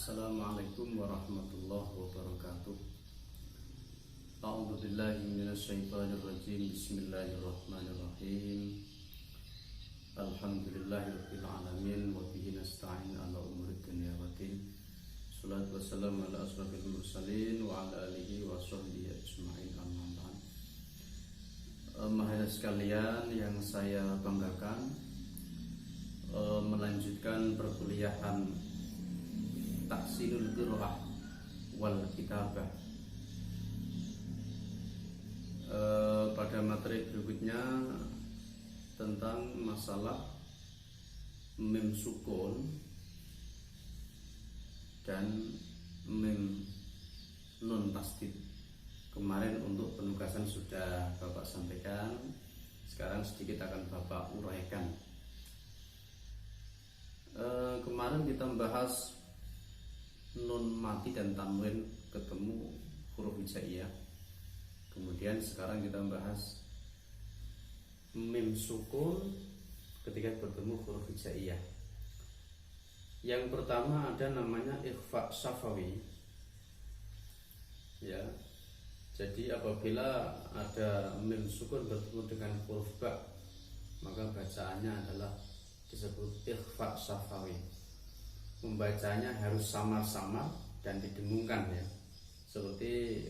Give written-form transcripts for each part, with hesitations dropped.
Assalamualaikum warahmatullahi wabarakatuh. A'udzu billahi minasyaitonir rajim. Bismillahirrahmanirrahim. Alhamdulillahirabbil alamin wa bihi nasta'in ala umurid dunya waddin. Shalatu wassalamu ala asrofil mursalin wa ala alihi wa sahbihi ajma'in, amma ba'd. Mahasiswa sekalian yang saya banggakan, melanjutkan perkuliahan Tahsinul Qiraah wal Kitabah. Pada materi berikutnya tentang masalah mim sukun dan mim nun tasdid. Kemarin untuk penugasan sudah Bapak sampaikan, sekarang sedikit akan Bapak uraikan. Kemarin kita membahas nun mati dan tanwin ketemu huruf hijaiyah. Kemudian sekarang kita membahas mim sukun ketika bertemu huruf hijaiyah. Yang pertama ada namanya ikhfa syafawi. Ya. Jadi apabila ada mim sukun bertemu dengan huruf ba, maka bacaannya adalah disebut ikhfa syafawi. Membacanya harus samar-samar dan didengungkan, ya. Seperti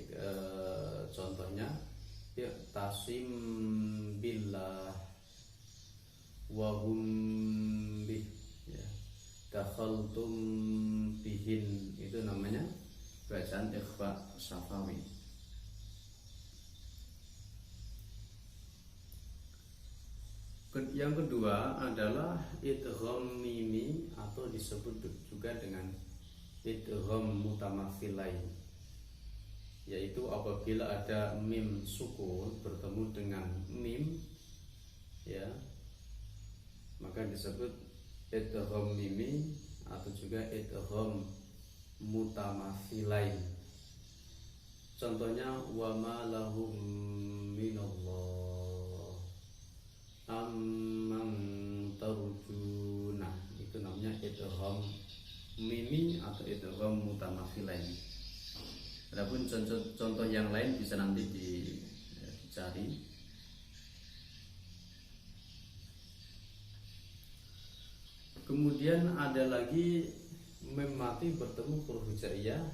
contohnya tasim billah wa hum bih, ya. Dakhaltum bihin, itu namanya bacaan ikhfa syafawi. Yang kedua adalah idgham mimi atau disebut juga dengan idgham mutamatsilain, yaitu apabila ada mim sukun bertemu dengan mim, ya, maka disebut idgham mimi atau juga idgham mutamatsilain. Contohnya wa ma lahum minallah amman tarjuna, itu namanya idgham mimi atau idgham mutamatsilain. Adapun contoh yang lain bisa nanti dicari. Kemudian ada lagi mim mati bertemu huruf hijaiyah,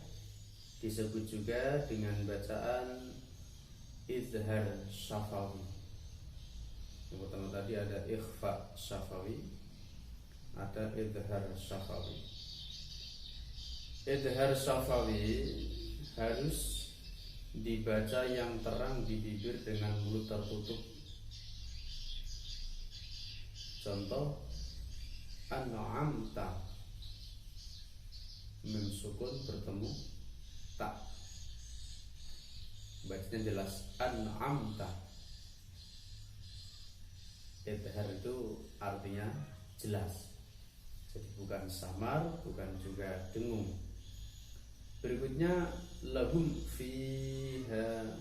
disebut juga dengan bacaan izhar syafawi. Yang pertama tadi ada ikhfa syafawi, ada izhar syafawi. Izhar syafawi harus dibaca yang terang di bibir dengan mulut tertutup. Contoh an'amta, mim sukun bertemu ta, bacanya jelas an'amta. Izhar itu artinya jelas, jadi bukan samar, bukan juga dengung. Berikutnya lahum fiha,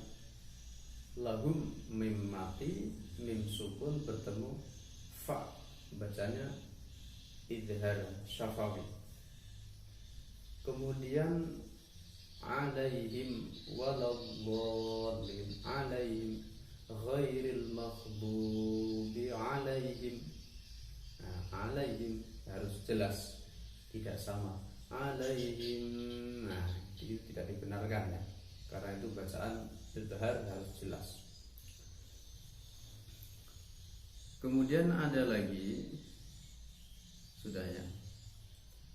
lahum mim mati, mim sukun bertemu fa, bacanya izhar syafawi. Kemudian alaihim waladhdallin, alaihim ghairil maghdubi alaihim. Nah, alaihim harus jelas, tidak sama alaihim. Nah, itu tidak dibenarkan, ya, karena itu bacaan izhar harus jelas. Kemudian ada lagi, sudah, ya,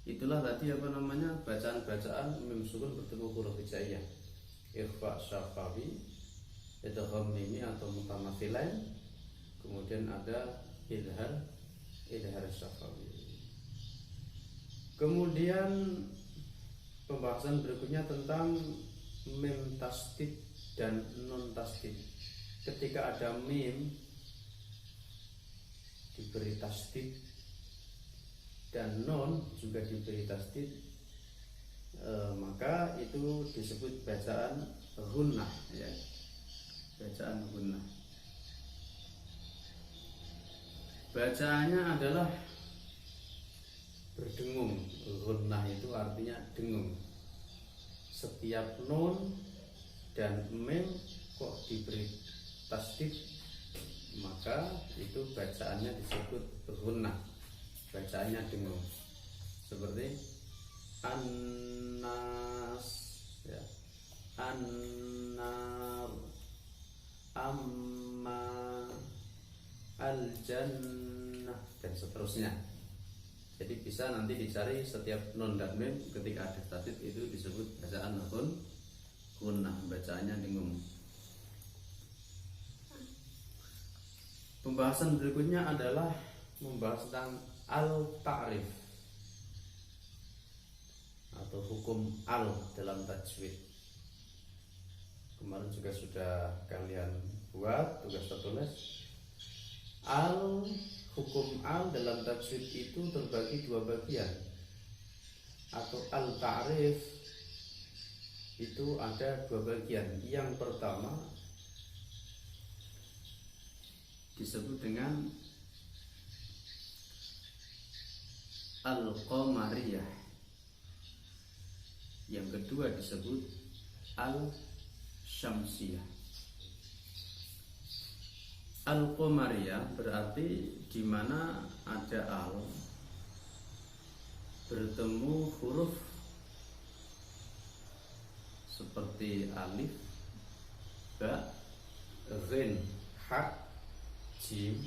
itulah tadi bacaan-bacaan mim sukun bertemu huruf hijaiyah, ikhfa syafawi, idgham mimi atau mutamatsilain, kemudian ada izhar syafawi. Kemudian pembahasan berikutnya tentang mim tasdid dan nun tasdid. Ketika ada mim diberi tasdid dan nun juga diberi tasdid, maka itu disebut bacaan ghunnah, ya. Bacaan ghunnah. Bacaannya adalah berdengung Gunnah itu artinya dengung. Setiap nun dan mim kok diberi tasdid, maka itu bacaannya disebut gunnah, bacaannya dengung. Seperti annas, ya, annar, amma, al-jannah, dan seterusnya. Jadi bisa nanti dicari setiap nun dan mim ketika ada tasdid itu disebut bacaan gunnah, bacaannya dengung. Pembahasan berikutnya adalah membahas tentang al-ta'rif atau hukum al dalam tajwid. Kemarin juga sudah kalian buat tugas tertulis. Hukum al dalam tajwid itu terbagi dua bagian, atau al-ta'rif itu ada dua bagian. Yang pertama disebut dengan al-qamariyah, yang kedua disebut al-syamsiyah. Al-qamariyah berarti di mana ada al bertemu huruf seperti alif, ba, ghin, ha, jim,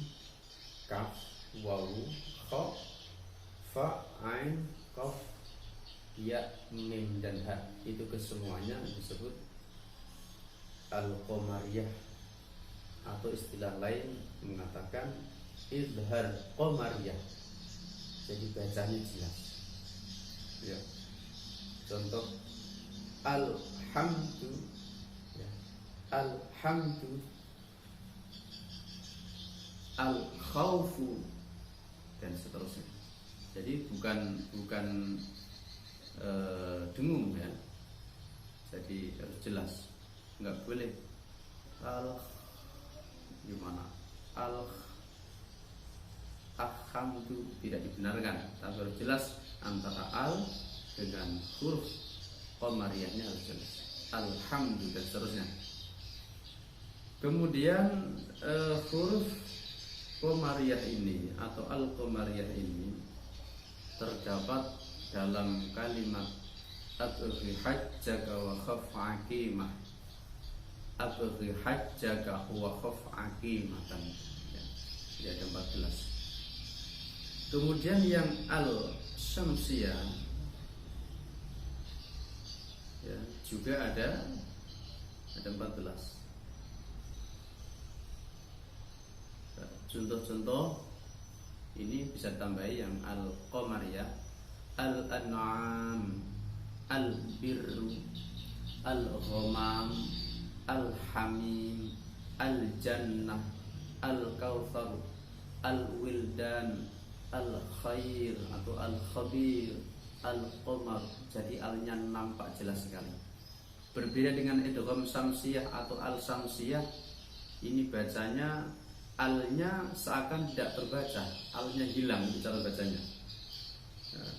kaf, wawu, kha, fa, ain, qaf, ya, mim, dan ha. Itu kesemuanya disebut al-qamariyah, atau istilah lain mengatakan izhar qamariyah. Jadi bacanya jelas, ya. Contoh alhamdu, ya. Alhamdu, al-khawfu, dan seterusnya. Jadi bukan dengung, ya. Jadi harus jelas, nggak boleh gimana alhamdu, tidak dibenarkan, tapi harus jelas antara al dengan huruf qamariyahnya harus jelas, alhamdu, dan seterusnya. Kemudian huruf qamariyah ini atau al-qamariyah ini terdapat dalam kalimat abghi hajjaka wa khaf aqimah. Abghi hajjaka wa khaf aqimatan, ya. Jadi ada 14. Kemudian yang al-syamsiyah, ya, juga ada 14. Contoh-contoh ini bisa tambahi yang al-qamariyah: al-an'am, al-birru, al-ghamam, al-hamim, al-jannah, al-kautsar, al-wildan, al-khair atau al-khabir, al-qamar. Jadi alnya nampak jelas sekali. Berbeda dengan idgham samsiyah atau al-samsiyah, ini bacanya alnya seakan tidak terbaca, alnya hilang itu cara bacanya. Nah,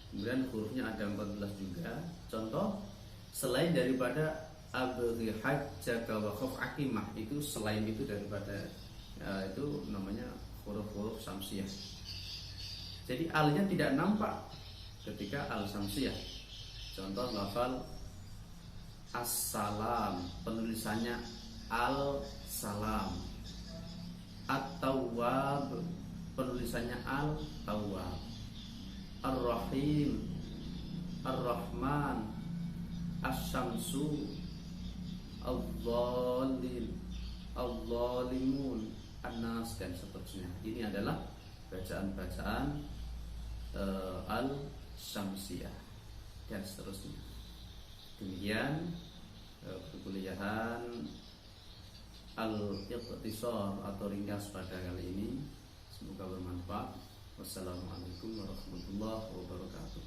kemudian hurufnya ada 14 juga. Contoh, selain daripada abghi hajjaka wa khaf aqimah, itu selain itu daripada itu namanya huruf-huruf samsiyah. Jadi alnya tidak nampak ketika al samsiyah. Contoh lafal as-salam, penulisannya al-salam. At-tawwab, penulisannya al-tawwab. Ar-rahim, ar-rahman, asy-syamsu, al-dhalil, al-dhalimun, an-nas, dan seterusnya. Ini adalah bacaan-bacaan al-syamsiyah dan seterusnya. Demikian perkuliahan al-iqtisar atau ringkas pada kali ini. Semoga bermanfaat. Wassalamualaikum warahmatullahi wabarakatuh.